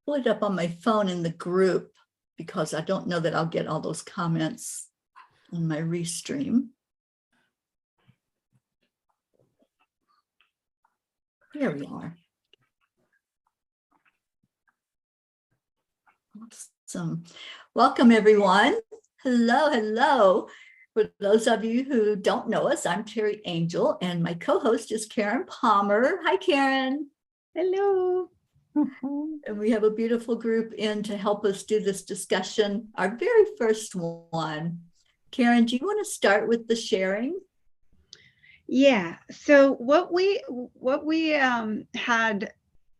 pull it up on my phone in the group because I don't know that I'll get all those comments on my restream. Here we are. Awesome. Welcome, everyone. Hello, hello. For those of you who don't know us, I'm Teri Angel, and my co-host is Karen Palmer. Hi, Karen. Hello. And we have a beautiful group in to help us do this discussion, our very first one. Karen, do you want to start with the sharing? Yeah. So what we had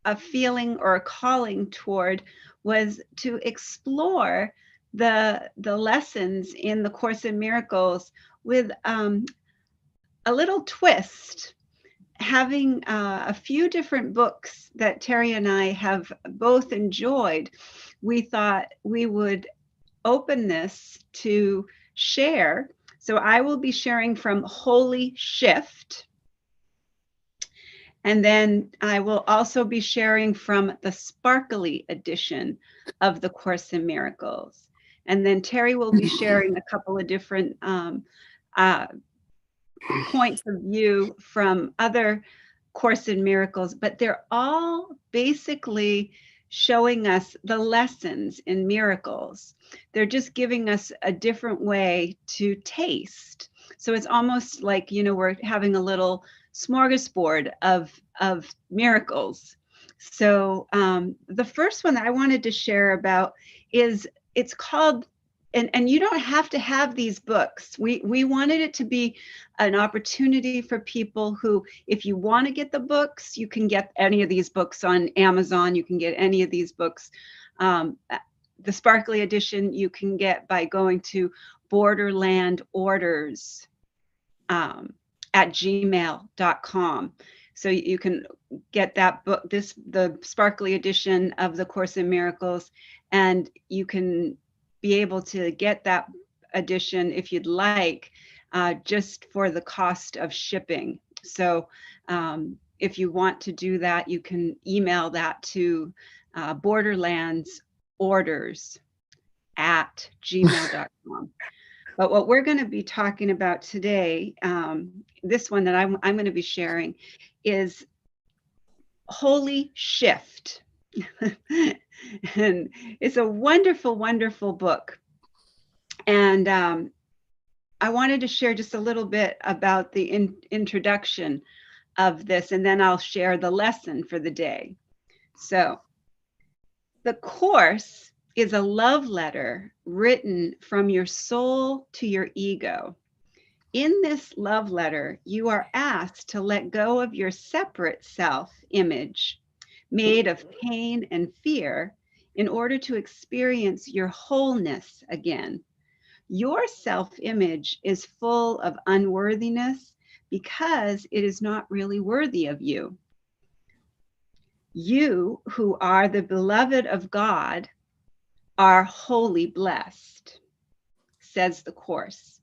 a feeling or a calling toward was to explore the lessons in the Course in Miracles with a little twist, having a few different books that Teri and I have both enjoyed. We thought we would open this to share. So I will be sharing from Holy Shift. And then I will also be sharing from the Sparkly edition of the Course in Miracles. And then Teri will be sharing a couple of different points of view from other Course in Miracles, but they're all basically showing us the lessons in miracles. They're just giving us a different way to taste. So it's almost like, we're having a little smorgasbord of miracles. So the first one that I wanted to share about is, it's called, and you don't have to have these books. We wanted it to be an opportunity for people who, if you want to get the books, you can get any of these books on Amazon. You can get any of these books. The Sparkly edition you can get by going to Borderland Orders at gmail.com. So you can get that book, the Sparkly edition of the Course in Miracles, and you can be able to get that edition if you'd like, just for the cost of shipping. So if you want to do that, you can email that to borderlandsorders@gmail.com. But what we're going to be talking about today, this one that I'm going to be sharing, is Holy Shift. And it's a wonderful, wonderful book. And I wanted to share just a little bit about the introduction of this, and then I'll share the lesson for the day. So the Course is a love letter written from your soul to your ego. In this love letter, you are asked to let go of your separate self-image, made of pain and fear, in order to experience your wholeness again. Your self-image is full of unworthiness because it is not really worthy of you. You, who are the beloved of God, are wholly blessed, says the Course.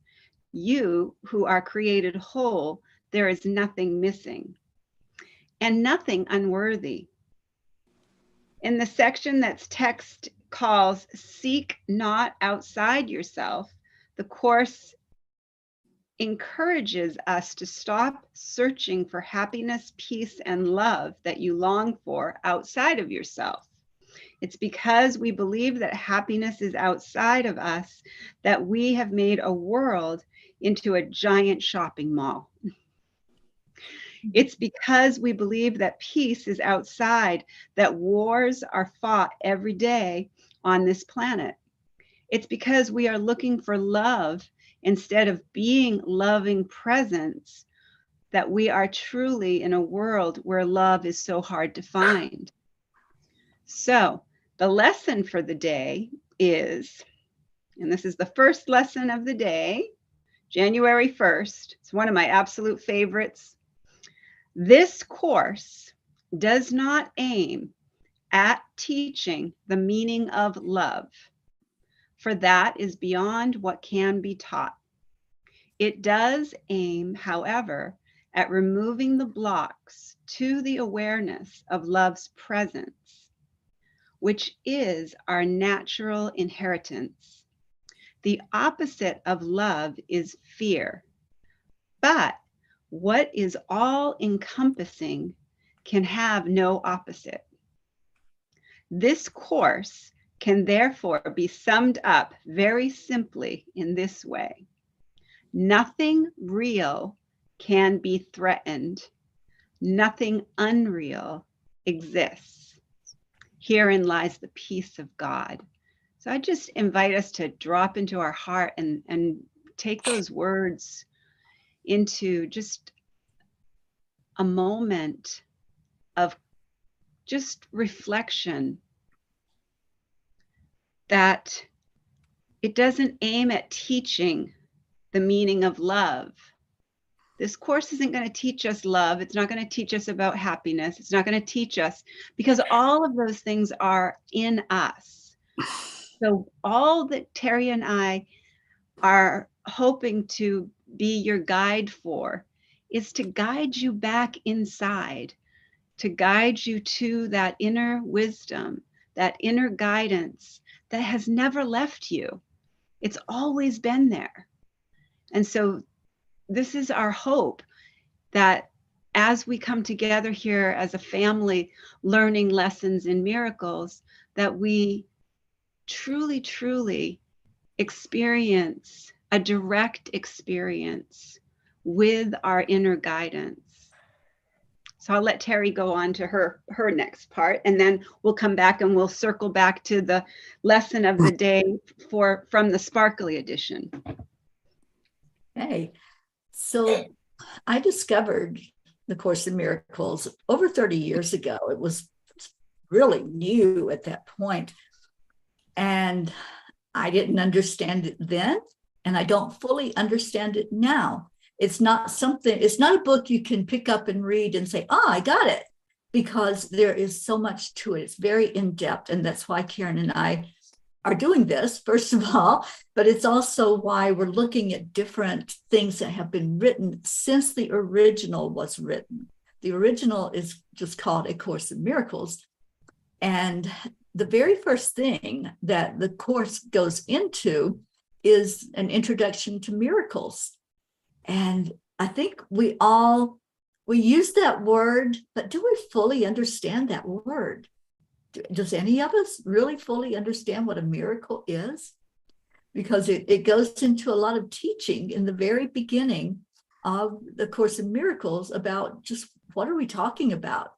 You, who are created whole, there is nothing missing and nothing unworthy. In the section that's text calls Seek Not Outside Yourself, the Course encourages us to stop searching for happiness, peace, and love that you long for outside of yourself. It's because we believe that happiness is outside of us that we have made a world into a giant shopping mall. It's because we believe that peace is outside that wars are fought every day on this planet. It's because we are looking for love instead of being loving presence that we are truly in a world where love is so hard to find. So the lesson for the day is, and this is the first lesson of the day, January 1st. It's one of my absolute favorites. This course does not aim at teaching the meaning of love, for that is beyond what can be taught. It does aim, however, at removing the blocks to the awareness of love's presence. which is our natural inheritance. The opposite of love is fear. But what is all encompassing can have no opposite. This course can therefore be summed up very simply in this way. Nothing real can be threatened. Nothing unreal exists. Herein lies the peace of God. So I just invite us to drop into our heart and take those words into just a moment of just reflection, that it doesn't aim at teaching the meaning of love. This course isn't going to teach us love. It's not going to teach us about happiness. It's not going to teach us, because all of those things are in us. So all that Teri and I are hoping to be your guide for is to guide you back inside, to guide you to that inner wisdom, that inner guidance that has never left you. It's always been there. And so this is our hope, that as we come together here as a family, learning lessons in miracles, that we truly, truly experience a direct experience with our inner guidance. So I'll let Teri go on to her next part, and then we'll come back and we'll circle back to the lesson of the day from the Sparkly edition. Okay, so I discovered the Course in Miracles over 30 years ago. It was really new at that point, and I didn't understand it then, and I don't fully understand it now. It's not a book you can pick up and read and say, oh, I got it, because there is so much to it. It's very in-depth, and that's why Karen and I are doing this, first of all, but it's also why we're looking at different things that have been written since the original was written. The original is just called A Course in Miracles, and the very first thing that the course goes into is an introduction to miracles. And I think we use that word, but do we fully understand that word? Does any of us really fully understand what a miracle is? Because it goes into a lot of teaching in the very beginning of the Course in Miracles about just what are we talking about?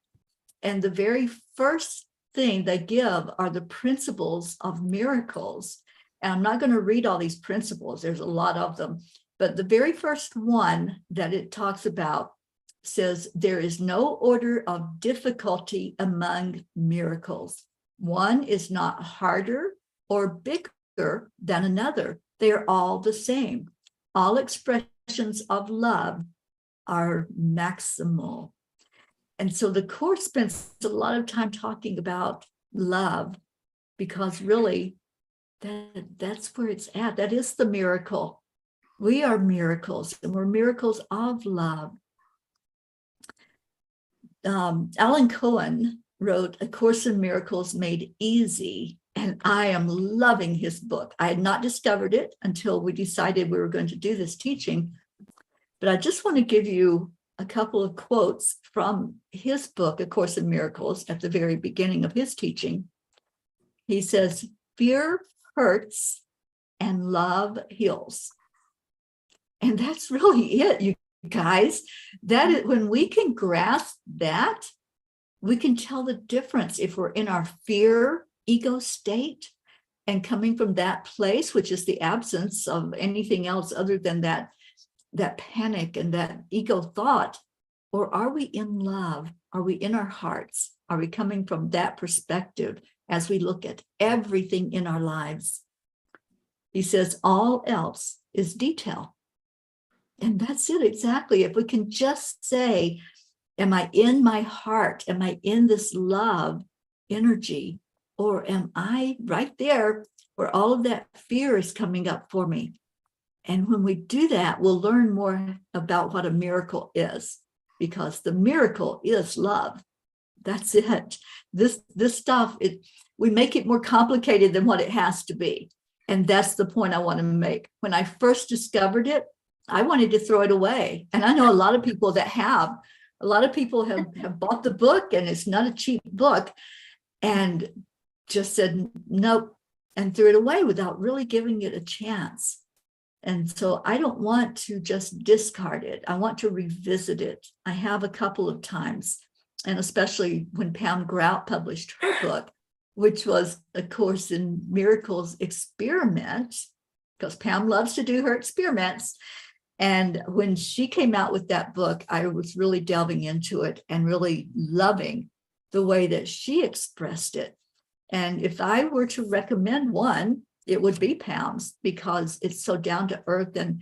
And the very first thing they give are the principles of miracles. And I'm not going to read all these principles. There's a lot of them. But the very first one that it talks about says, there is no order of difficulty among miracles. One is not harder or bigger than another. They are all the same. All expressions of love are maximal. And so the Course spends a lot of time talking about love, because really that's where it's at. That is the miracle. We are miracles, and we're miracles of love. Alan Cohen wrote A Course in Miracles Made Easy, and I am loving his book. I had not discovered it until we decided we were going to do this teaching, but I just want to give you a couple of quotes from his book, A Course in Miracles, at the very beginning of his teaching. He says, fear hurts and love heals. And that's really it, you guys. That is, when we can grasp that, we can tell the difference if we're in our fear ego state and coming from that place, which is the absence of anything else other than that panic and that ego thought, or are we in love? Are we in our hearts? Are we coming from that perspective as we look at everything in our lives? He says, all else is detail. And that's it exactly. If we can just say, am I in my heart? Am I in this love energy? Or am I right there where all of that fear is coming up for me? And when we do that, we'll learn more about what a miracle is, because the miracle is love. That's it. This stuff, we make it more complicated than what it has to be. And that's the point I want to make. When I first discovered it, I wanted to throw it away. And I know a lot of people that have. A lot of people have bought the book, and it's not a cheap book, and just said nope and threw it away without really giving it a chance. And so I don't want to just discard it. I want to revisit it. I have a couple of times, and especially when Pam Grout published her book, which was A Course in Miracles experiment, because Pam loves to do her experiments. And when she came out with that book, I was really delving into it and really loving the way that she expressed it. And if I were to recommend one, it would be Pam's, because it's so down to earth and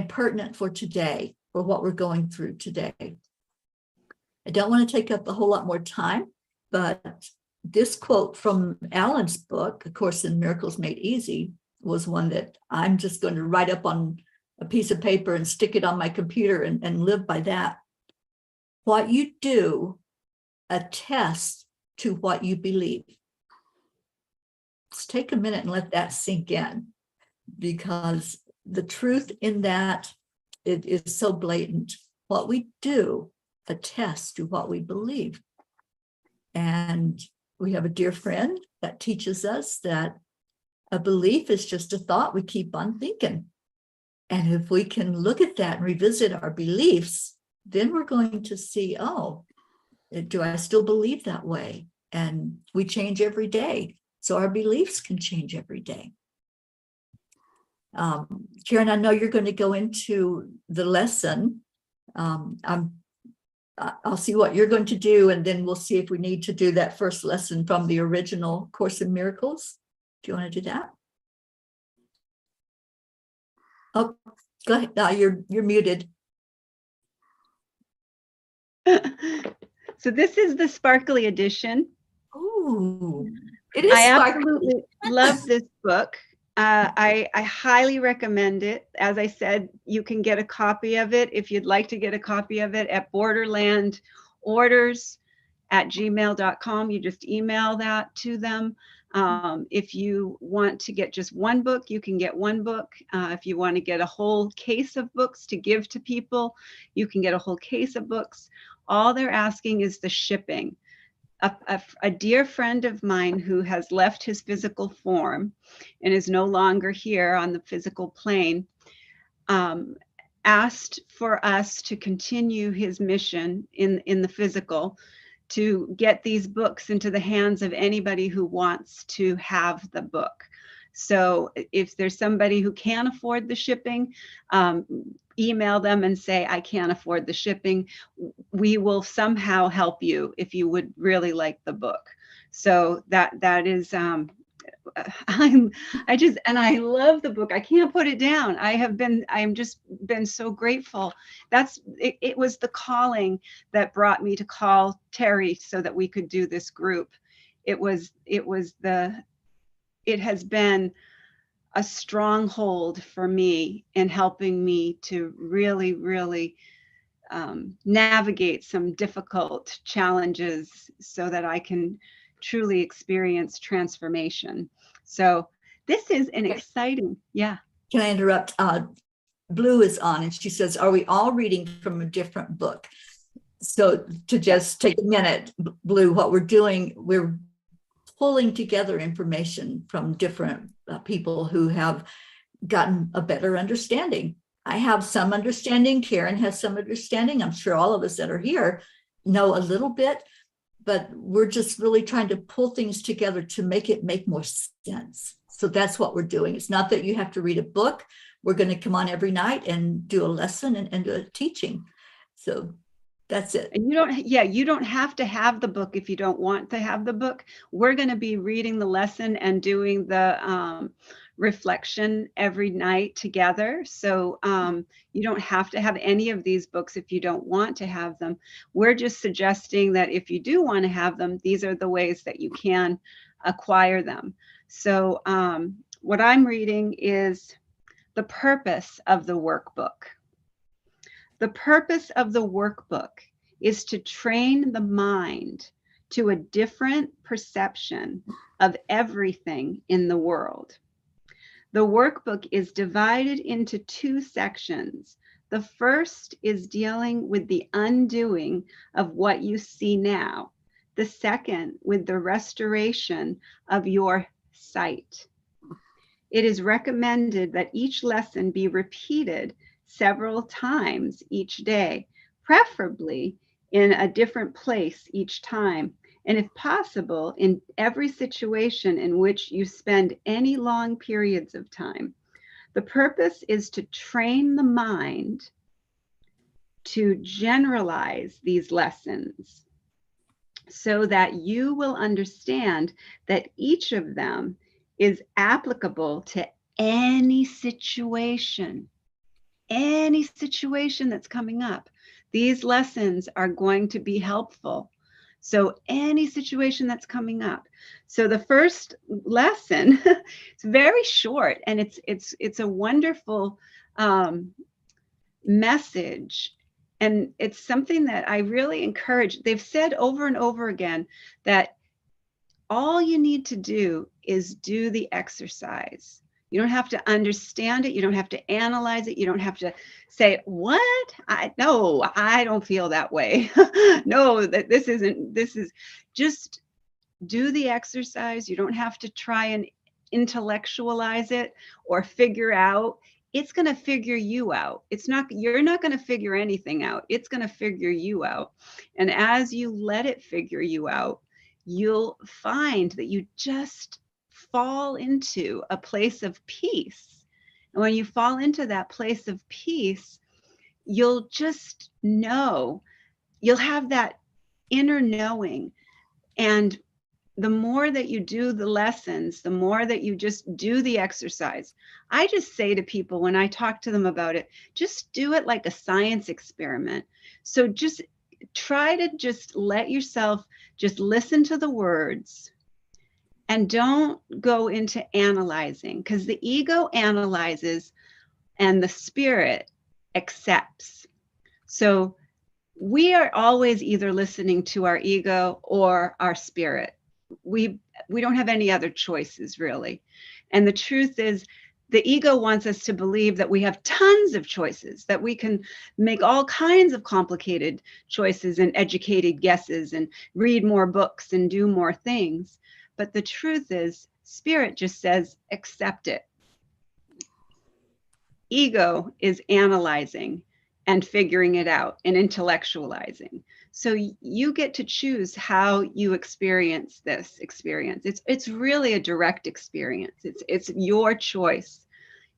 pertinent for today, for what we're going through today. I don't want to take up a whole lot more time, but this quote from Alan's book, A Course in Miracles Made Easy, was one that I'm just going to write up on a piece of paper and stick it on my computer and live by that. What you do attests to what you believe. Let's take a minute and let that sink in, because the truth in that, it is so blatant. What we do attests to what we believe. And we have a dear friend that teaches us that a belief is just a thought we keep on thinking. And if we can look at that and revisit our beliefs, then we're going to see, oh, do I still believe that way? And we change every day. So our beliefs can change every day. Karen, I know you're going to go into the lesson. I'll see what you're going to do, and then we'll see if we need to do that first lesson from the original Course in Miracles. Do you want to do that? Oh, go ahead. No, you're muted. So this is the sparkly edition. Oh, it is. I sparkly. absolutely love this book. I highly recommend it. As I said, you can get a copy of it if you'd like to get a copy of it at borderlandorders@gmail.com. You just email that to them. If you want to get just one book, you can get one book. If you want to get a whole case of books to give to people, you can get a whole case of books. All they're asking is the shipping. A dear friend of mine who has left his physical form and is no longer here on the physical plane, asked for us to continue his mission in the physical, to get these books into the hands of anybody who wants to have the book. So if there's somebody who can't afford the shipping, email them and say, I can't afford the shipping. We will somehow help you if you would really like the book. So that is, I love the book. I can't put it down. I'm just been so grateful. It was the calling that brought me to call Teri so that we could do this group. It has been a stronghold for me in helping me to really, really navigate some difficult challenges so that I can truly experience transformation. So this is an exciting, yeah. Can I interrupt? Blue is on, and she says, are we all reading from a different book? So to just take a minute, Blue, what we're doing, we're pulling together information from different people who have gotten a better understanding. I have some understanding. Karen has some understanding. I'm sure all of us that are here know a little bit, but we're just really trying to pull things together to make it make more sense. So that's what we're doing. It's not that you have to read a book. We're going to come on every night and do a lesson and do a teaching. So that's it. And you don't have to have the book if you don't want to have the book. We're going to be reading the lesson and doing the reflection every night together. So you don't have to have any of these books if you don't want to have them. We're just suggesting that if you do want to have them, these are the ways that you can acquire them. So what I'm reading is the purpose of the workbook. The purpose of the workbook is to train the mind to a different perception of everything in the world. The workbook is divided into 2 sections. The first is dealing with the undoing of what you see now. The second with the restoration of your sight. It is recommended that each lesson be repeated several times each day, preferably in a different place each time, and if possible, in every situation in which you spend any long periods of time. The purpose is to train the mind to generalize these lessons so that you will understand that each of them is applicable to any situation that's coming up. These lessons are going to be helpful. So any situation that's coming up. So the first lesson, it's very short, and it's a wonderful message. And it's something that I really encourage. They've said over and over again that all you need to do is do the exercise. You don't have to understand it. You don't have to analyze it. You don't have to say, what? No, I don't feel that way. No, this is just do the exercise. You don't have to try and intellectualize it or figure out. It's going to figure you out. You're not going to figure anything out. It's going to figure you out. And as you let it figure you out, you'll find that you just fall into a place of peace. And when you fall into that place of peace, you'll just know, you'll have that inner knowing. And the more that you do the lessons, the more that you just do the exercise. I just say to people when I talk to them about it, just do it like a science experiment. So just try to just let yourself just listen to the words and don't go into analyzing, because the ego analyzes and the spirit accepts. So we are always either listening to our ego or our spirit. We don't have any other choices, really. And the truth is, the ego wants us to believe that we have tons of choices, that we can make all kinds of complicated choices and educated guesses and read more books and do more things. But the truth is, spirit just says, accept it. Ego is analyzing and figuring it out and intellectualizing. So you get to choose how you experience this experience. It's really a direct experience. It's your choice,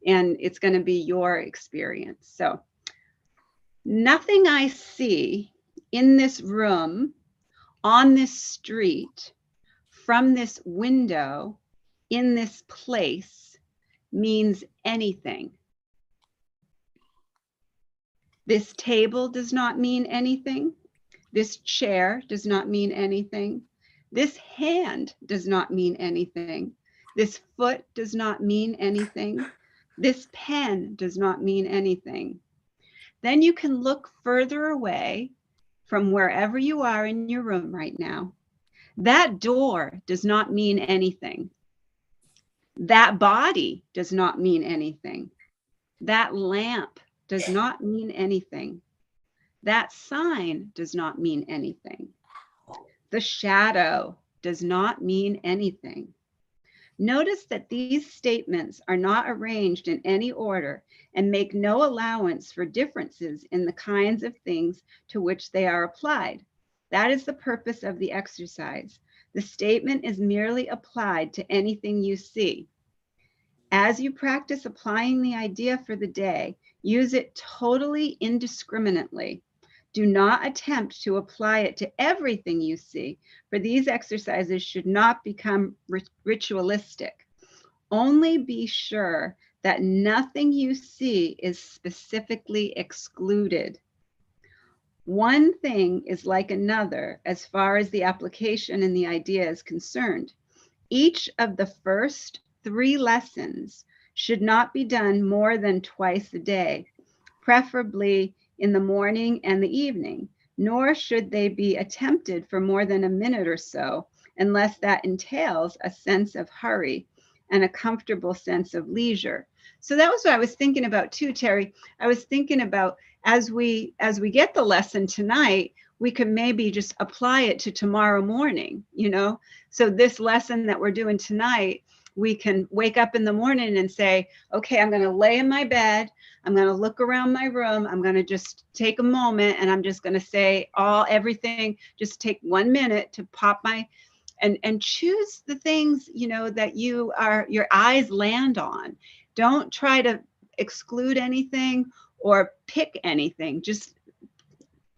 and it's going to be your experience. So nothing I see in this room, on this street, from this window, in this place means anything. This table does not mean anything. This chair does not mean anything. This hand does not mean anything. This foot does not mean anything. This pen does not mean anything. Then you can look further away from wherever you are in your room right now. That door does not mean anything. That body does not mean anything. That lamp does not mean anything. That sign does not mean anything. The shadow does not mean anything. Notice that these statements are not arranged in any order and make no allowance for differences in the kinds of things to which they are applied. That is the purpose of the exercise. The statement is merely applied to anything you see. As you practice applying the idea for the day, use it totally indiscriminately. Do not attempt to apply it to everything you see, for these exercises should not become ritualistic. Only be sure that nothing you see is specifically excluded. One thing is like another as far as the application and the idea is concerned. Each of the first 3 lessons should not be done more than twice a day, preferably in the morning and the evening, nor should they be attempted for more than a minute or so, unless that entails a sense of hurry and a comfortable sense of leisure. So that was what I was thinking about too, Teri. I was thinking about as we get the lesson tonight, we can maybe just apply it to tomorrow morning, you know? So this lesson that we're doing tonight, we can wake up in the morning and say, okay, I'm going to lay in my bed. I'm going to look around my room. I'm going to just take a moment and I'm just going to say everything, just take 1 minute to pop my, and choose the things, you know, that your eyes land on. Don't try to exclude anything or pick anything. Just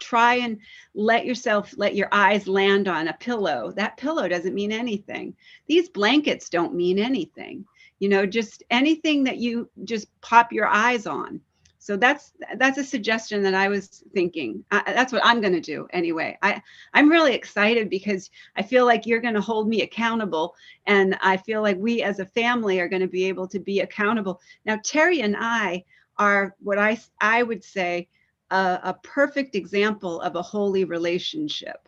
try and let your eyes land on a pillow. That pillow doesn't mean anything. These blankets don't mean anything. You know, just anything that you just pop your eyes on. So that's a suggestion that I was thinking. That's what I'm going to do anyway. I'm really excited because I feel like you're going to hold me accountable, and I feel like we as a family are going to be able to be accountable. Now, Teri and I are what I would say a perfect example of a holy relationship.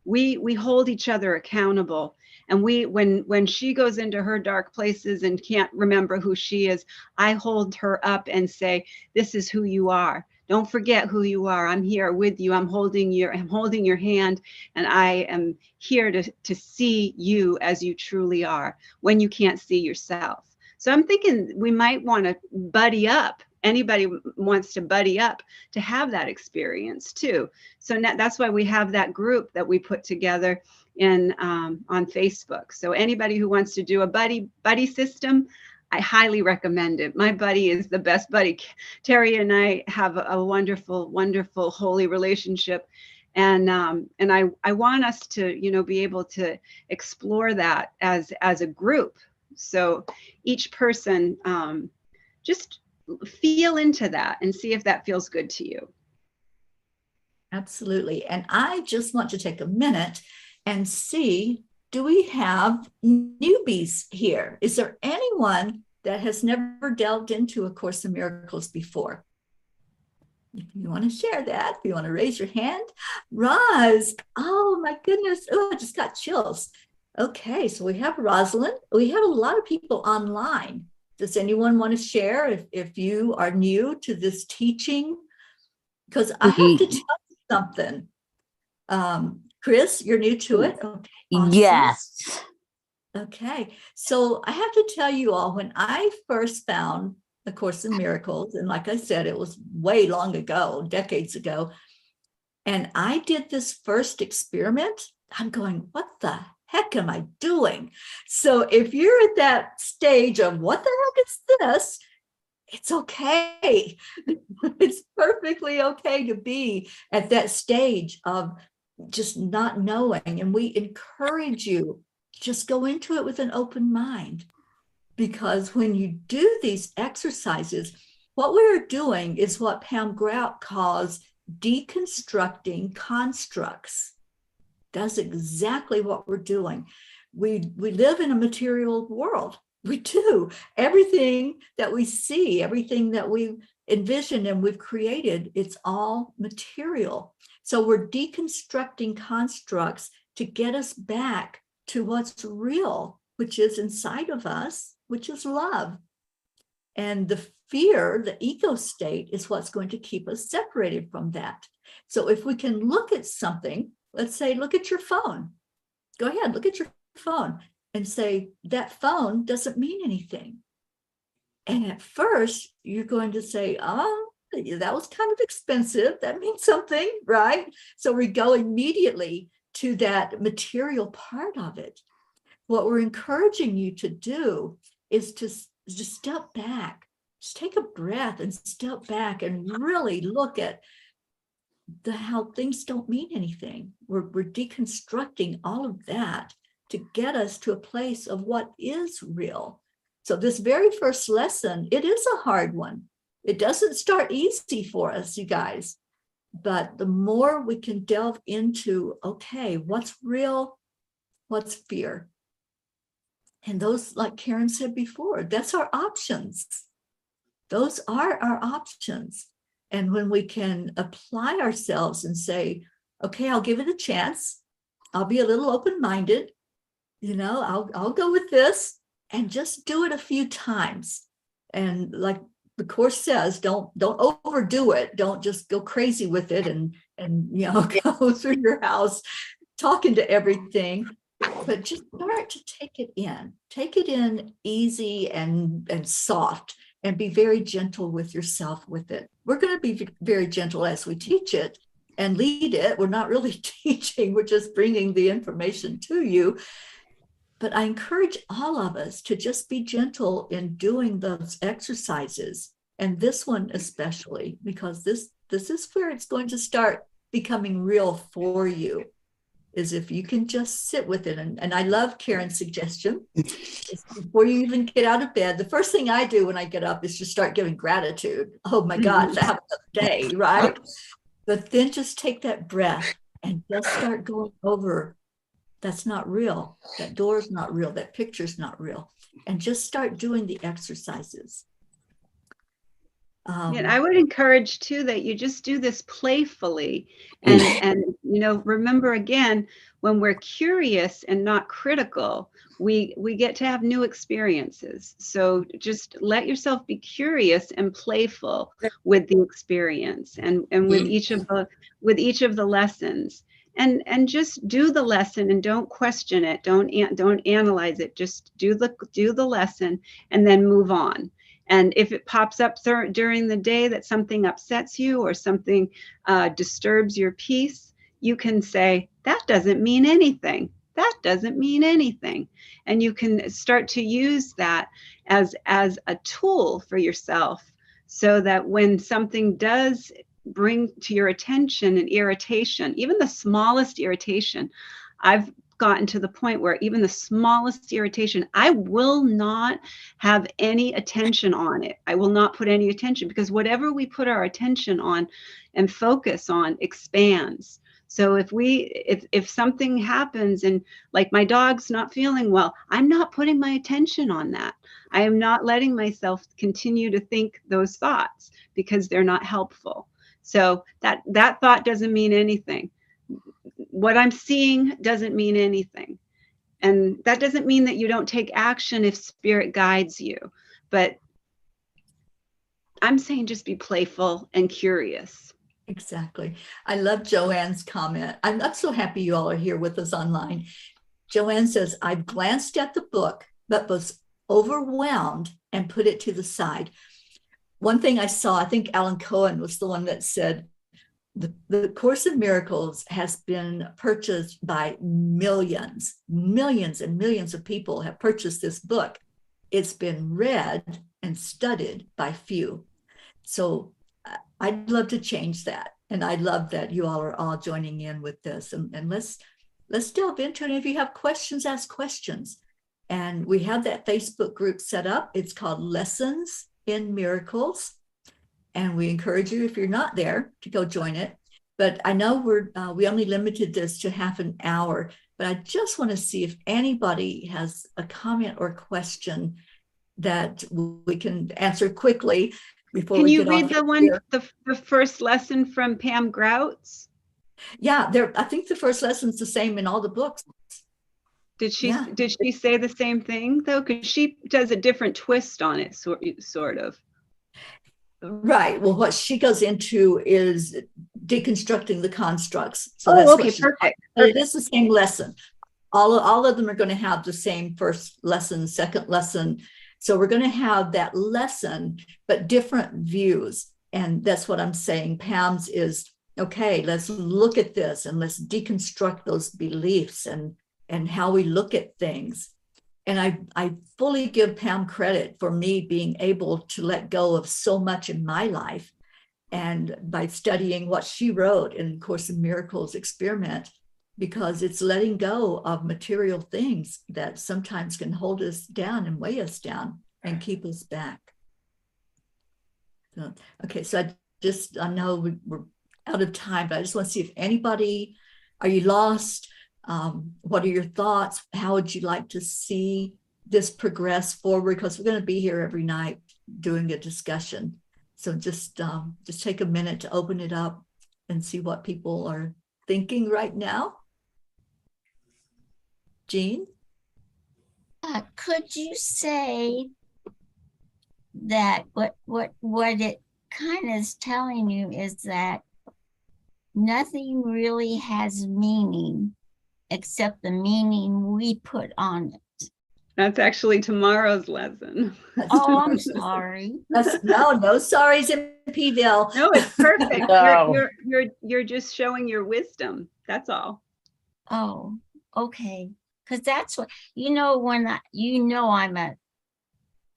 We hold each other accountable, and when she goes into her dark places and can't remember who she is, I hold her up and say, this is who you are. Don't forget who you are. I'm here with you. I'm holding your hand, and I am here to see you as you truly are when you can't see yourself. So I'm thinking we might want to buddy up. Anybody wants to buddy up to have that experience too. So that's why we have that group that we put together on Facebook. So anybody who wants to do a buddy system, I highly recommend it. My buddy is the best buddy. Teri and I have a wonderful, wonderful, holy relationship. And I want us to, you know, be able to explore that as a group. So each person just feel into that and see if that feels good to you. Absolutely. And I just want to take a minute and see, do we have newbies here? Is there anyone that has never delved into A Course in Miracles before? If you want to share that, if you want to raise your hand. Roz, oh my goodness. Oh, I just got chills. Okay, so we have Rosalind. We have a lot of people online. Does anyone want to share if you are new to this teaching? Because I have to tell you something. Chris, you're new to it? Okay, awesome. Yes. Okay, so I have to tell you all, when I first found A Course in Miracles, and like I said, it was way long ago, decades ago, and I did this first experiment, I'm going, what the heck am I doing? So if you're at that stage of what the heck is this, it's okay. It's perfectly okay to be at that stage of just not knowing. And we encourage you, just go into it with an open mind. Because when you do these exercises, what we're doing is what Pam Grout calls deconstructing constructs. That's exactly what we're doing. We live in a material world. We do. Everything that we see, everything that we envisioned and we've created, it's all material. So we're deconstructing constructs to get us back to what's real, which is inside of us, which is love. And the fear, the ego state, is what's going to keep us separated from that. So if we can look at something, let's say, look at your phone. Go ahead, look at your phone and say, that phone doesn't mean anything. And at first, you're going to say, oh, that was kind of expensive. That means something, right? So we go immediately to that material part of it. What we're encouraging you to do is to just step back, just take a breath and step back and really look at how things don't mean anything. We're deconstructing all of that to get us to a place of what is real. So this very first lesson, it is a hard one. It doesn't start easy for us, you guys. But the more we can delve into, okay, what's real, what's fear? And those, like Karen said before, that's our options. Those are our options. And when we can apply ourselves and say, okay, I'll give it a chance. I'll be a little open-minded. I'll go with this, and just do it a few times. And like the course says, don't overdo it. Don't just go crazy with it and go through your house talking to everything, but just start to take it in easy and soft, and be very gentle with yourself with it. We're going to be very gentle as we teach it and lead it. We're not really teaching, we're just bringing the information to you. But I encourage all of us to just be gentle in doing those exercises, and this one especially, because this is where it's going to start becoming real for you, is if you can just sit with it. And I love Karen's suggestion. Before you even get out of bed, the first thing I do when I get up is just start giving gratitude. Oh my God, have a day, right? But then just take that breath and just start going over, that's not real. That door is not real. That picture's not real. And just start doing the exercises. And I would encourage too that you just do this playfully, and remember again, when we're curious and not critical, we get to have new experiences. So just let yourself be curious and playful with the experience, and with each of the lessons. And just do the lesson and don't question it. Don't analyze it. Just do the lesson and then move on. And if it pops up during the day that something upsets you or something disturbs your peace, you can say, that doesn't mean anything. That doesn't mean anything. And you can start to use that as a tool for yourself, so that when something does bring to your attention an irritation, even the smallest irritation, I've gotten to the point where even the smallest irritation, I will not have any attention on it. I will not put any attention, because whatever we put our attention on and focus on expands. So if something happens, and like my dog's not feeling well, I'm not putting my attention on that. I am not letting myself continue to think those thoughts, because they're not helpful. So that thought doesn't mean anything. What I'm seeing doesn't mean anything. And that doesn't mean that you don't take action if spirit guides you. But I'm saying just be playful and curious. Exactly. I love Joanne's comment. I'm so happy you all are here with us online. Joanne says, I've glanced at the book, but was overwhelmed and put it to the side. One thing I saw, I think Alan Cohen was the one that said, the Course in Miracles has been purchased by millions and millions of people have purchased this book. It's been read and studied by few. So I'd love to change that. And I love that you all are all joining in with this. And let's delve into it. And if you have questions, ask questions. And we have that Facebook group set up. It's called Lessons in Miracles. And we encourage you, if you're not there, to go join it. But I know we only limited this to half an hour, but I just want to see if anybody has a comment or question that we can answer quickly before Can we you get read off the one, here. the first lesson from Pam Grout's? Yeah, I think the first lesson's the same in all the books. Did she say the same thing though? Because she does a different twist on it, sort of. Right. Well, what she goes into is deconstructing the constructs. So Okay, perfect. It is the same lesson. All of them are going to have the same first lesson, second lesson. So we're going to have that lesson, but different views. And that's what I'm saying. Pam's is, okay, let's look at this and let's deconstruct those beliefs and how we look at things. And I fully give Pam credit for me being able to let go of so much in my life. And by studying what she wrote in Course in Miracles experiment, because it's letting go of material things that sometimes can hold us down and weigh us down and keep us back. So, okay, so I know we're out of time, but I just want to see if anybody, are you lost? What are your thoughts? How would you like to see this progress forward? Because we're going to be here every night doing a discussion. So just take a minute to open it up and see what people are thinking right now? Jean? Could you say that what it kind of is telling you is that nothing really has meaning except the meaning we put on it? That's actually tomorrow's lesson. Oh, I'm sorry. No sorries in Pville. No, it's perfect. No. You're just showing your wisdom. That's all. Oh, okay. Because that's what, when I'm a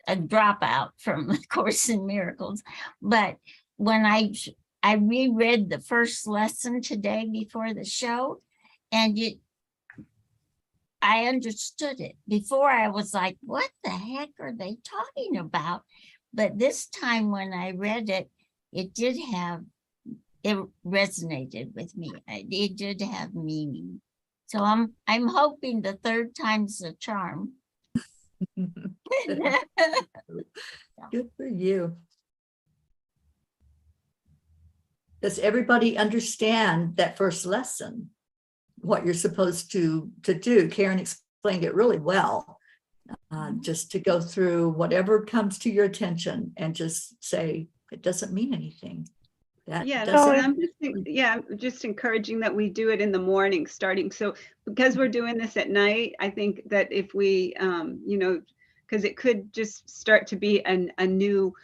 dropout from the Course in Miracles, but when I reread the first lesson today before the show, and I understood it. Before I was like, what the heck are they talking about? But this time when I read it, it resonated with me. It did have meaning. So I'm hoping the third time's a charm. Good for you. Does everybody understand that first lesson? What you're supposed to do? Karen explained it really well. Just to go through whatever comes to your attention and just say, it doesn't mean anything. I'm just encouraging that we do it in the morning starting. So because we're doing this at night, I think that if we, because it could just start to be a new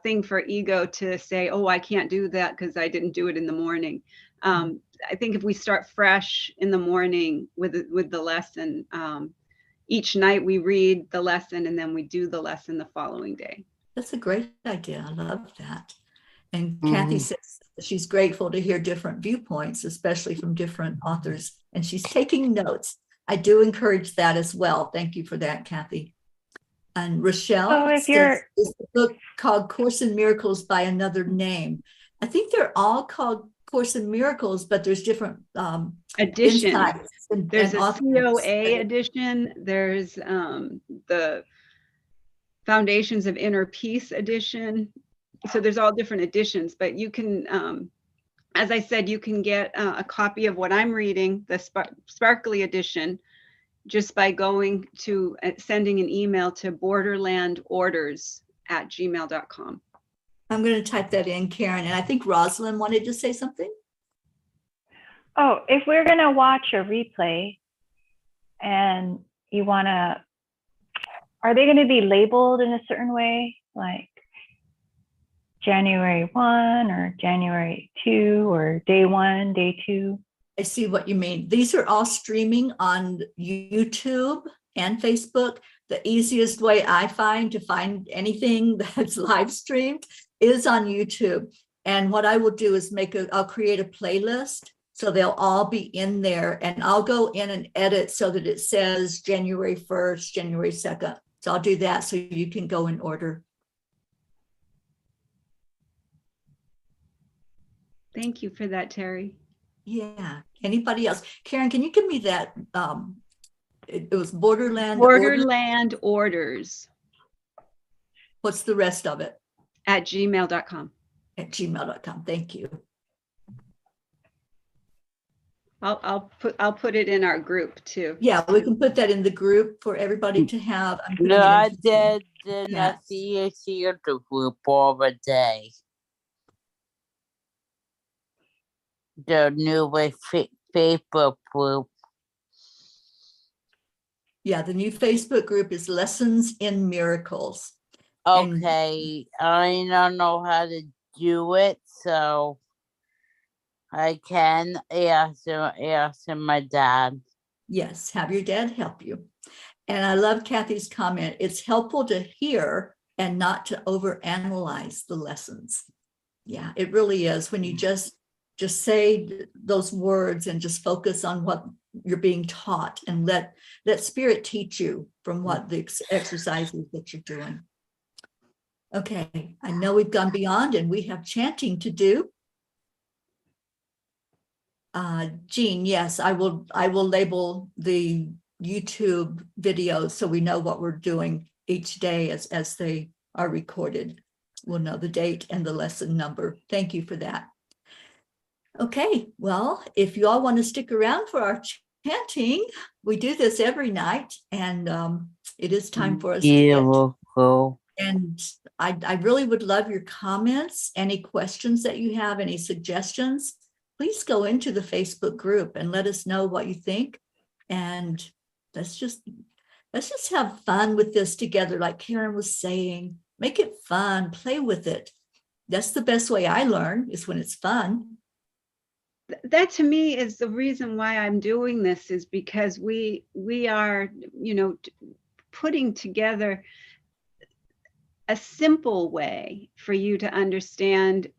thing for ego to say, oh, I can't do that because I didn't do it in the morning. I think if we start fresh in the morning with the lesson, each night we read the lesson and then we do the lesson the following day. That's a great idea. I love that. And Kathy says she's grateful to hear different viewpoints, especially from different authors, and she's taking notes. I do encourage that as well. Thank you for that, Kathy. And Rochelle says, is the book called Course in Miracles by another name? I think they're all called Course in Miracles, but there's different editions. There's a authors. COA edition. There's the Foundations of Inner Peace edition. So there's all different editions, but you can, as I said, you can get a copy of what I'm reading, the Sparkly edition, just by going to sending an email to borderlandorders@gmail.com. I'm going to type that in, Karen. And I think Rosalind wanted to say something. Oh, if we're going to watch a replay and you want to, are they going to be labeled in a certain way? Like January 1 or January 2 or day 1, day 2? I see what you mean. These are all streaming on YouTube and Facebook. The easiest way I find to find anything that's live streamed is on YouTube. And what I will do is I'll create a playlist so they'll all be in there, and I'll go in and edit so that it says January 1st, January 2nd. So I'll do that so you can go in order. Thank you for that, Teri. Yeah. Anybody else? Karen, can you give me that? It was Borderland Orders. What's the rest of it? @gmail.com. @gmail.com. Thank you. I'll put it in our group too. Yeah, we can put that in the group for everybody to have. The new Facebook group. Yeah, the new Facebook group is Lessons in Miracles. Okay, I don't know how to do it, so I can ask my dad. Yes, have your dad help you. And I love Kathy's comment. It's helpful to hear and not to overanalyze the lessons. Yeah, it really is. When you just say those words and just focus on what you're being taught and let spirit teach you from what the exercises that you're doing. Okay, I know we've gone beyond and we have chanting to do. Jean, yes, I will label the YouTube videos so we know what we're doing each day as they are recorded. We'll know the date and the lesson number. Thank you for that. Okay, well, if you all want to stick around for our chanting, we do this every night, and it is time for us to Yeah, get. we'll go. And I really would love your comments, any questions that you have, any suggestions. Please go into the Facebook group and let us know what you think. And let's just have fun with this together, like Karen was saying. Make it fun, play with it. That's the best way I learn, is when it's fun. That to me is the reason why I'm doing this, is because we are, putting together a simple way for you to understand,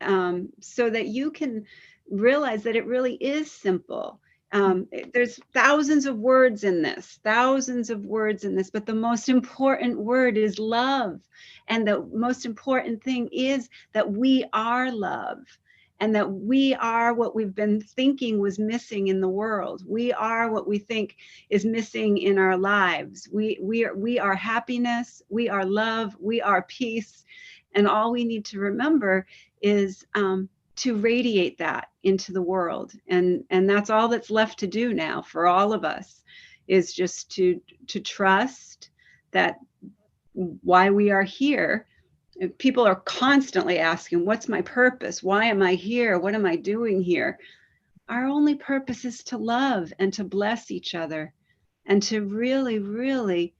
so that you can realize that it really is simple. There's thousands of words in this, but the most important word is love. And the most important thing is that we are love, and that we are what we've been thinking was missing in the world. We are what we think is missing in our lives. We are happiness, we are love, we are peace. And all we need to remember is to radiate that into the world. And that's all that's left to do now for all of us, is just to trust that why we are here. People are constantly asking, what's my purpose? Why am I here? What am I doing here? Our only purpose is to love and to bless each other, and to really, really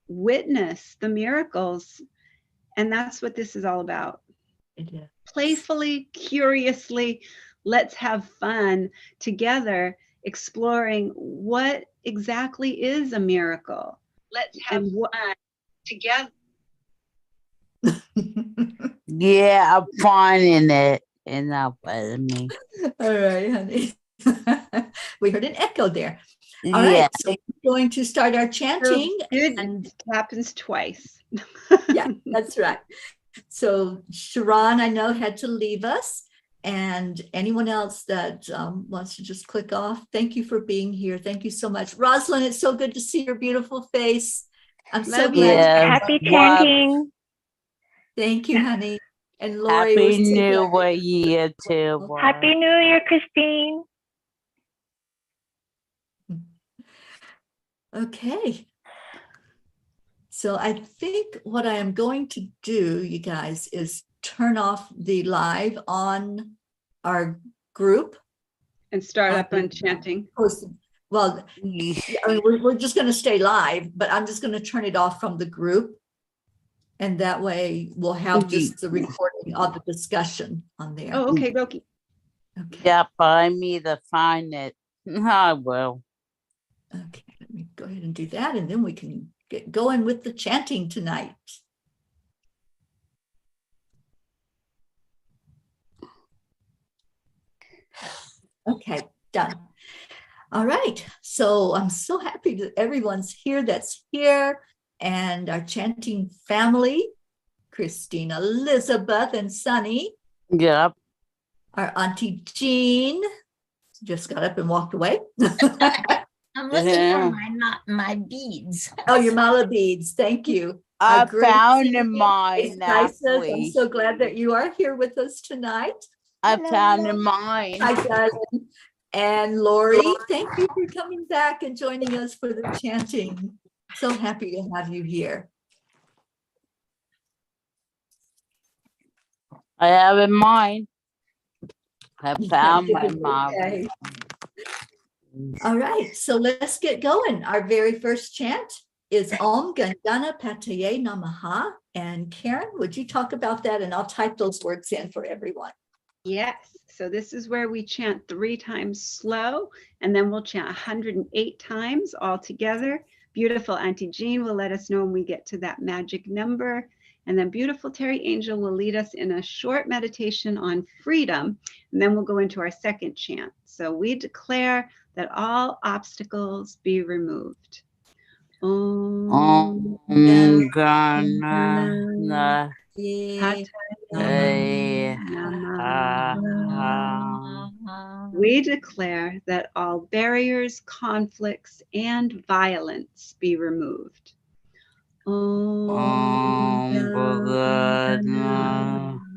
witness the miracles. And that's what this is all about. It is. Playfully, curiously, let's have fun together, exploring what exactly is a miracle. Let's have fun together. Yeah, I'm finding it. And not by me. All right, honey. We heard an echo there. All Yeah. right, so we're going to start our chanting. And it happens twice. Yeah, that's right. So Sharon, I know, had to leave us. And anyone else that wants to just click off, thank you for being here. Thank you so much. Rosalind, it's so good to see your beautiful face. I'm so Love glad. you. Happy chanting. Thank you, honey. And Lori, Happy we're so New glad. Year too. Happy New Year, Christine. Okay. So I think what I am going to do, you guys, is turn off the live on our group. And start up on chanting. Well, I mean, we're just going to stay live, but I'm just going to turn it off from the group. And that way we'll have just the recording of the discussion on there. Oh, okay, Roki. Okay. Yeah, I need to find it. I will. Okay, let me go ahead and do that, and then we can get going with the chanting tonight. Okay, done. All right, so I'm so happy that everyone's here that's here, and our chanting family, Christina, Elizabeth, and Sunny. Yep. Our Auntie Jean just got up and walked away. I'm looking for my beads. Oh, your mala beads. Thank you. I found mine. I'm so glad that you are here with us tonight. I found mine. Hi, Doug. And Lori, thank you for coming back and joining us for the chanting. So happy to have you here. I have in mine. I found my mom. Okay. All right, so let's get going. Our very first chant is Om Gam Ganapataye Namaha. And Karen, would you talk about that? And I'll type those words in for everyone. Yes. So this is where we chant 3 times slow, and then we'll chant 108 times all together. Beautiful Auntie Jean will let us know when we get to that magic number. And then beautiful Teri Angel will lead us in a short meditation on freedom. And then we'll go into our second chant. So we declare that all obstacles be removed. Om Ganapataye Namaha. We declare that all barriers, conflicts, and violence be removed. Om Ganapataye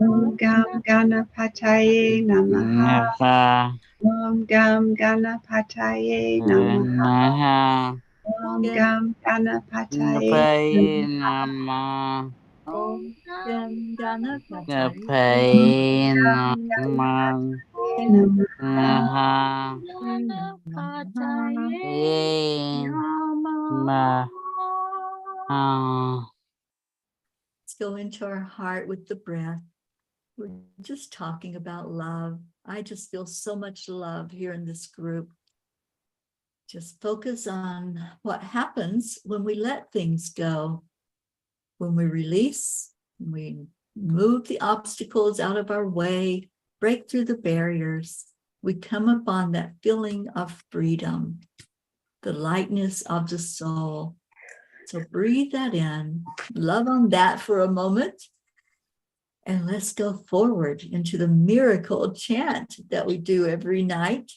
Om Gam Ganapataye Namaha. Om Gam Ganapataye Namaha. Om Gam Ganapataye Namaha. Om Gam Ganapataye Namaha. Let's go into our heart with the breath. We're just talking about love. I just feel so much love here in this group. Just focus on what happens when we let things go. When we release, we move the obstacles out of our way, break through the barriers, we come upon that feeling of freedom, the lightness of the soul. So breathe that in, love on that for a moment, and let's go forward into the miracle chant that we do every night.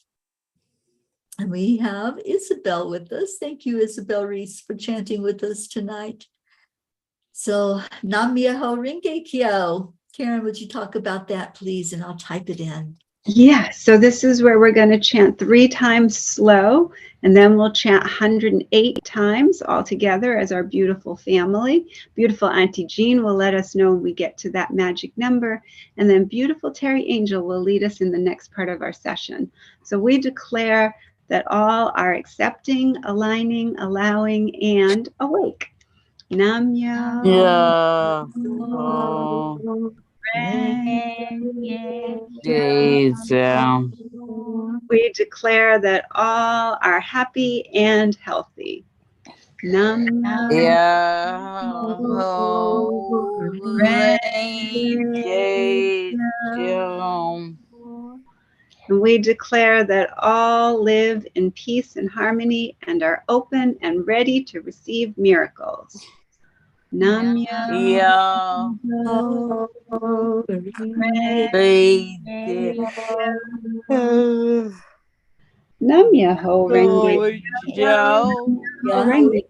And we have Isabel with us. Thank you, Isabel Reese, for chanting with us tonight. So Nam Myoho Renge Kyo. Karen, would you talk about that, please? And I'll type it in. Yeah, so this is where we're going to chant 3 times slow, and then we'll chant 108 times all together as our beautiful family. Beautiful Auntie Jean will let us know when we get to that magic number, and then beautiful Teri Angel will lead us in the next part of our session. So we declare that all are accepting, aligning, allowing, and awake. Nam Myoho We declare that all are happy and healthy. Nam And we declare that all live in peace and harmony and are open and ready to receive miracles. Nam Nam Myoho Renge Kyo. Nam Myoho Renge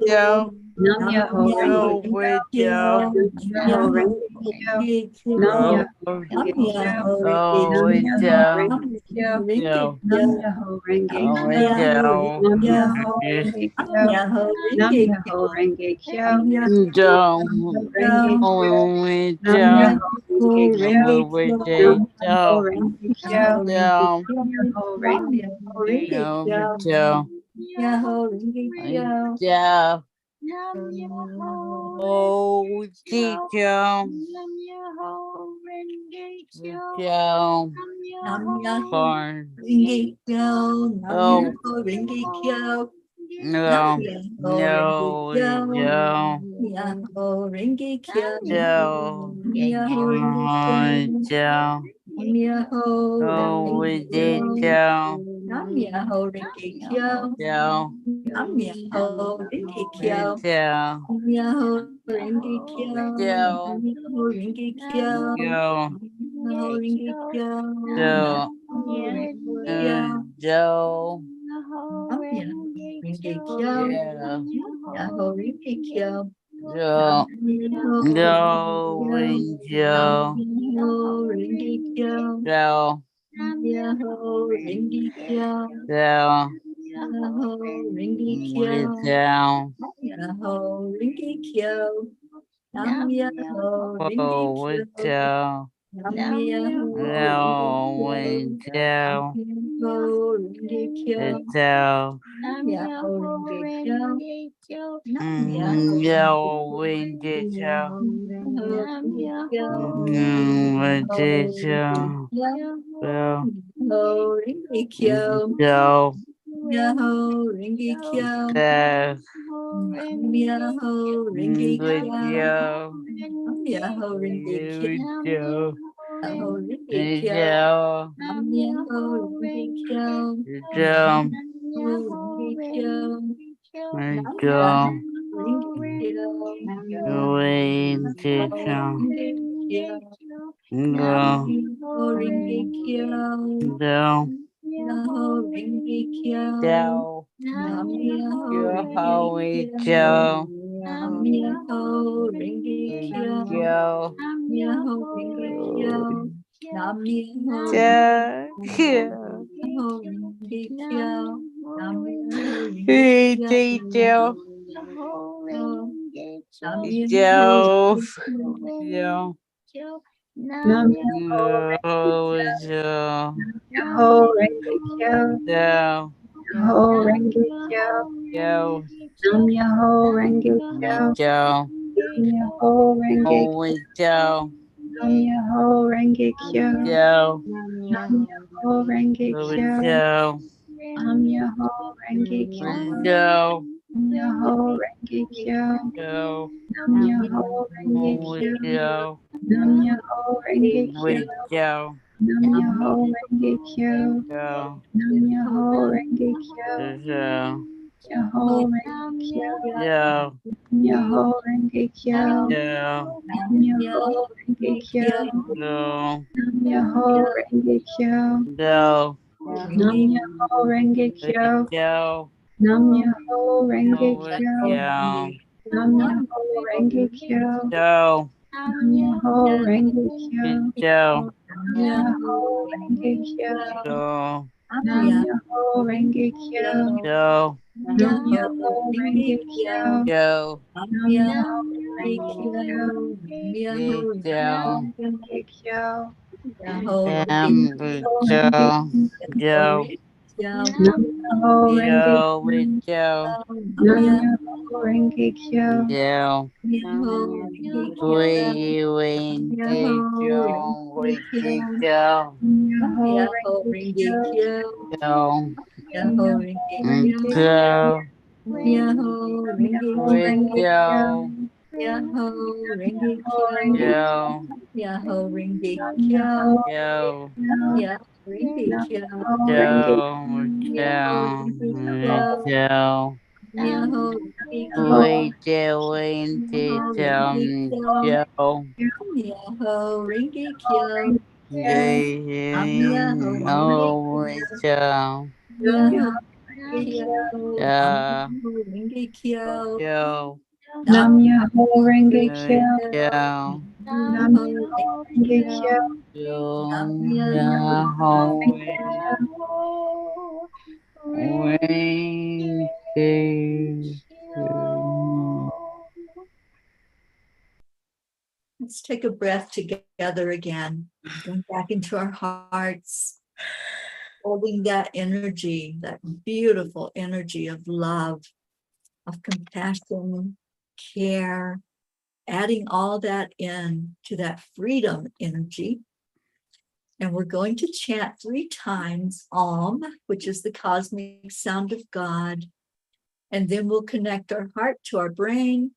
Kyo. Nam Myoho Renge Kyo. Nam Myoho Renge Kyo. Nam Myoho Renge Kyo. Nam Myoho Renge Kyo. Nam Myoho Renge Kyo. Nam Myoho Renge Kyo. Nam Myoho Renge Kyo. Nam Myoho Renge Kyo. Nam Myoho Renge Kyo. Nam Myoho Renge Kyo. Nam Myoho Nam Nam Myoho Myoho Renge Kyo. Myoho Renge Kyo. Nam Myoho Renge Kyo. Nam Myoho Renge Kyo. Nam Myoho Renge Kyo. Nam Myoho Renge Kyo. Nam Myoho Renge Kyo. Nam Myoho Renge Kyo. Nam Myoho Renge Kyo. Nam Myoho Renge Kyo. Nam Myoho Renge Kyo. Nam Myoho Renge Kyo. Myoho Renge Kyo. Myoho Renge Kyo. Myoho Renge Kyo. Nam Myoho Renge Kyo. Nam Myoho Renge Kyo. Nam Myoho Renge Kyo. Nam Myoho Renge Kyo. Nam Myoho Renge Kyo. Nam Myoho Renge Kyo. Nam Myoho Renge Kyo. Nam Myoho Renge Kyo. Nam Myoho Renge Kyo. Renge Kyo. Nam Myoho Renge Kyo. Nam Myoho Renge Kyo. Myoho Renge Kyo. Myoho Renge Renge Kyo. Kyo. Myoho Renge Myoho Kyo. Renge Kyo. Myoho Renge Myoho Kyo. Renge Myoho Renge Kyo. Myoho Kyo. Myoho Renge Kyo. Myoho Renge Myoho Renge Kyo. Myoho Renge Kyo. Myoho Myoho Renge Kyo. Myoho Renge Kyo. Myoho Renge Kyo. Myoho Renge Kyo. Nam Myoho Renge Kyo. Nam Myoho Myoho Renge Renge Kyo. Kyo. Nam Myoho Renge Kyo. Let's take a breath together again, going back into our hearts, holding that energy, that beautiful energy of love, of compassion, care, adding all that in to that freedom energy. And we're going to chant 3 times Om, which is the cosmic sound of God. And then we'll connect our heart to our brain.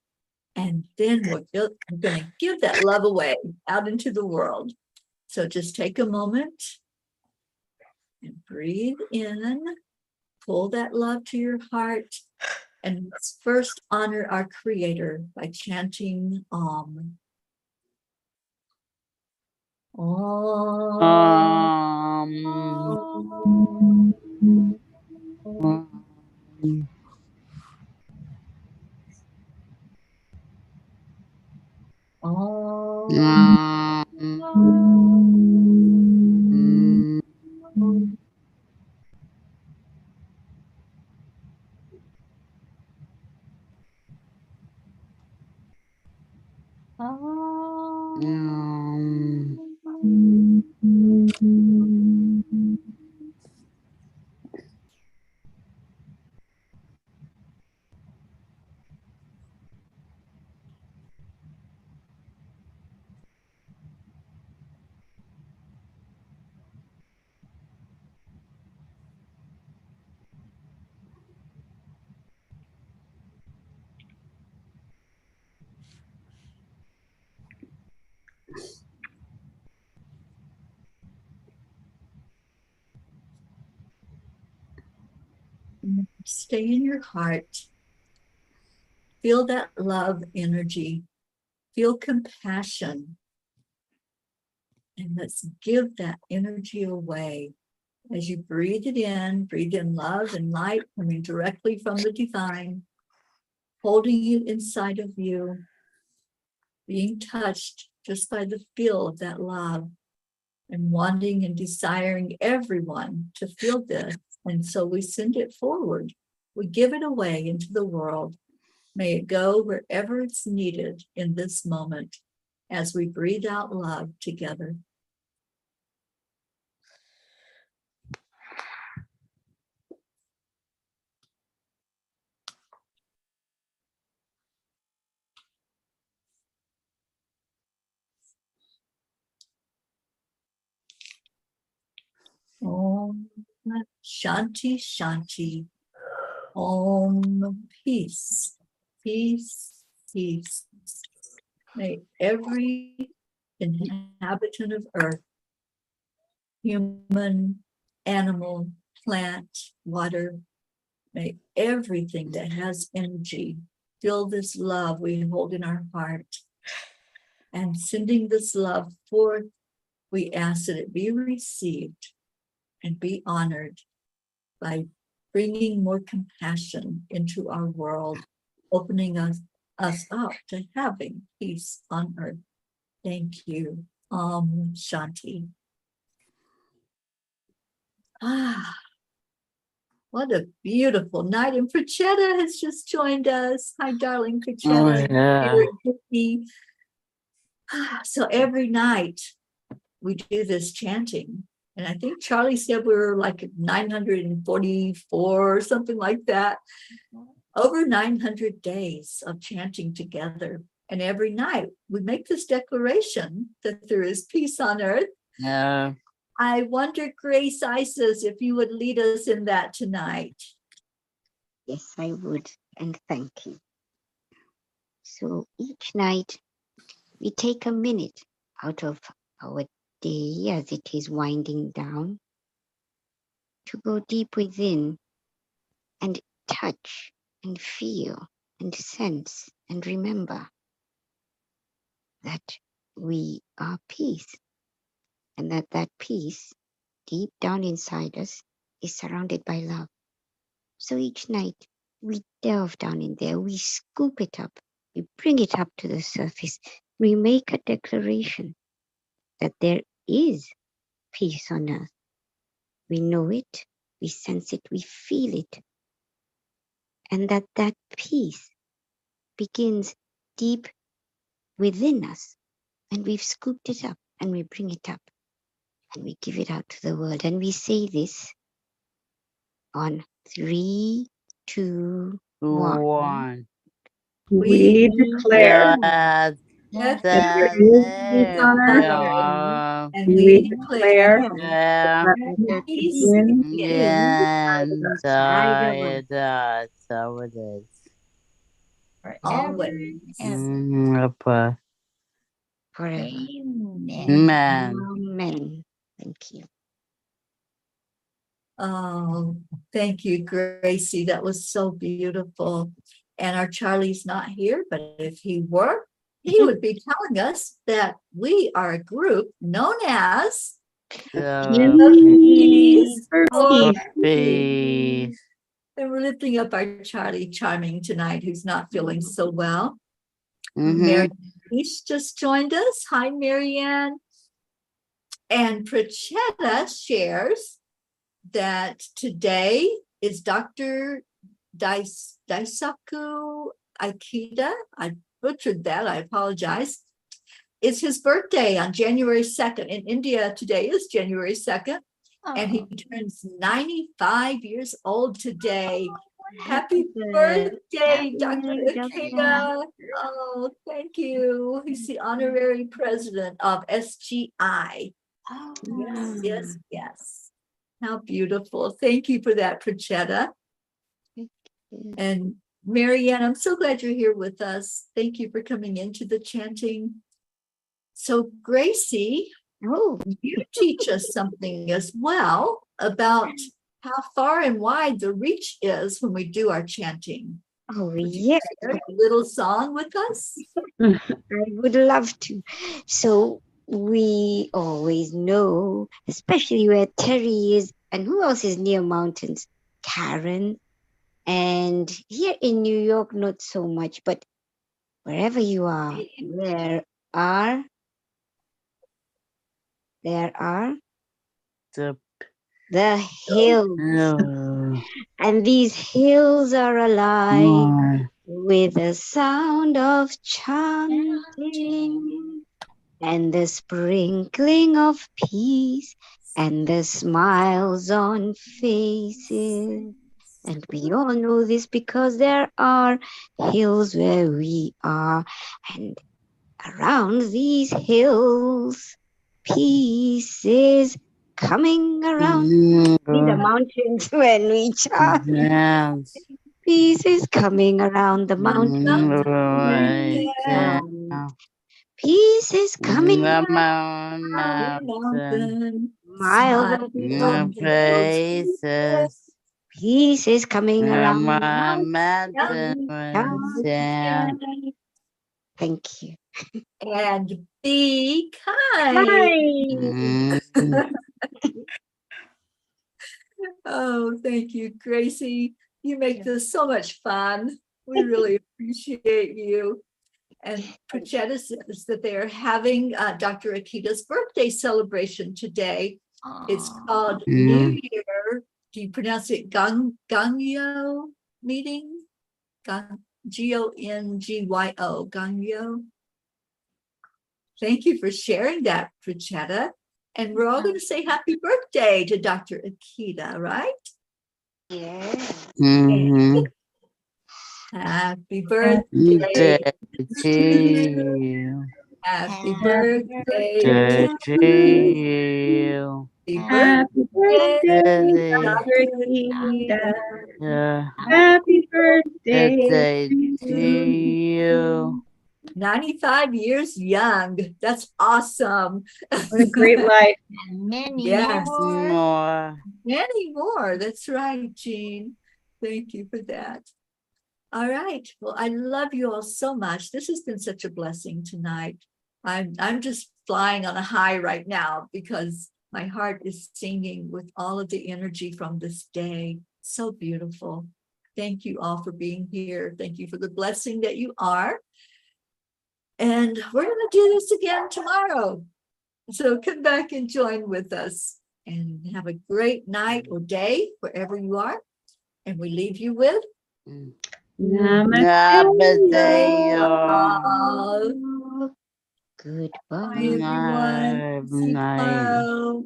And then we're going to give that love away out into the world. So just take a moment and breathe in, pull that love to your heart. And let's first honor our Creator by chanting Om. Om. Stay in your heart. Feel that love energy. Feel compassion. And let's give that energy away. As you breathe in love and light coming directly from the divine. holding you inside of you, being touched just by the feel of that love, and wanting and desiring everyone to feel this. And so we send it forward. We give it away into the world. May it go wherever it's needed in this moment as we breathe out love together. Om Shanti Shanti. Om peace, peace, peace. May every inhabitant of earth, human, animal, plant, water, may everything that has energy feel this love we hold in our heart. And sending this love forth, we ask that it be received and be honored by bringing more compassion into our world, opening us up to having peace on earth. Thank you. Shanti. What a beautiful night. And Prachetta has just joined us. Hi, darling Prachetta. So every night we do this chanting. And I think Charlie said we were like at 944 or something like that. Over 900 days of chanting together. And every night we make this declaration that there is peace on earth. Yeah. I wonder, Grace Isis, if you would lead us in that tonight. Yes, I would. And thank you. So each night we take a minute out of our day as it is winding down to go deep within and touch and feel and sense and remember that we are peace, and that peace deep down inside us is surrounded by love. So each night we delve down in there, we scoop it up, we bring it up to the surface, we make a declaration that there is peace on earth. We know it, we sense it, we feel it, and that peace begins deep within us, and we've scooped it up and we bring it up and we give it out to the world. And we say this on 3, 2, 1. One. We declare That That there there is is peace on earth. and We we declare declare yeah. that peace begins Inside us. So it is. Forever always. and ever. Forever. Amen. Amen. Amen. Thank you. Oh, thank you, Gracie. That was so beautiful. And our Charlie's not here, but if he were, he would be telling us that we are a group known as peace for or peace. Peace. And we're lifting up our Charlie Charming tonight, who's not feeling so well. Mhm. Marianne just joined us. Hi, Marianne. And Prachetta shares that today is Dr. Daisaku Aikida. I butchered that. I apologize. It's his birthday on January 2nd. In India, today is January 2nd. And he turns 95 years old today. Happy birthday, Dr. Ikeda. Oh, thank you. He's the honorary president of SGI. Yes, yes, yes. How beautiful. Thank you for that, Prachetta. And Marianne, I'm so glad you're here with us. Thank you for coming into the chanting. So Gracie, you teach us something as well about how far and wide the reach is when we do our chanting. Oh, Would you yes. share a little song with us? I would love to. So we always know, especially where Teri is, and who else is near mountains? Karen And here in New York, not so much, but wherever you are, are there are the hills, and these hills are alive with the sound of chanting and the sprinkling of peace and the smiles on faces. And we all know this because there are hills where we are, and around these hills, peace is coming around. See the mountains when we chant. Peace is coming around the mountains. Peace is coming around Mountain. miles of Smile. faces. Peace is coming around the Mountain. Mountain. Thank you. And be kind. Oh, thank you, Gracie. You make this so much fun. We really appreciate you. And Pachetta says that they are having Dr. Akita's birthday celebration today. It's called New Year. Do you pronounce it Gongyo meeting? Gongyo, Gongyo. Thank you for sharing that, Pachetta. And we're all going to say happy birthday to Dr. Akita, right? Yeah. Happy birthday To you. Happy birthday To you. Happy birthday, Dr. Akita. Happy birthday To you. 95 years young. That's awesome. What a great life. Many Yes. more. Many more. That's right, Jean. Thank you for that. All right. Well, I love you all so much. This has been such a blessing tonight. I'm just flying on a high right now because my heart is singing with all of the energy from this day. So beautiful. Thank you all for being here. Thank you for the blessing that you are. And we're going to do this again tomorrow. So come back and join with us and have a great night or day wherever you are. And we leave you with Namaste. Goodbye. everyone. See you tomorrow.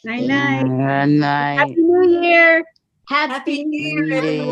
Night night. Night. Happy New Year. Happy New Year, everyone.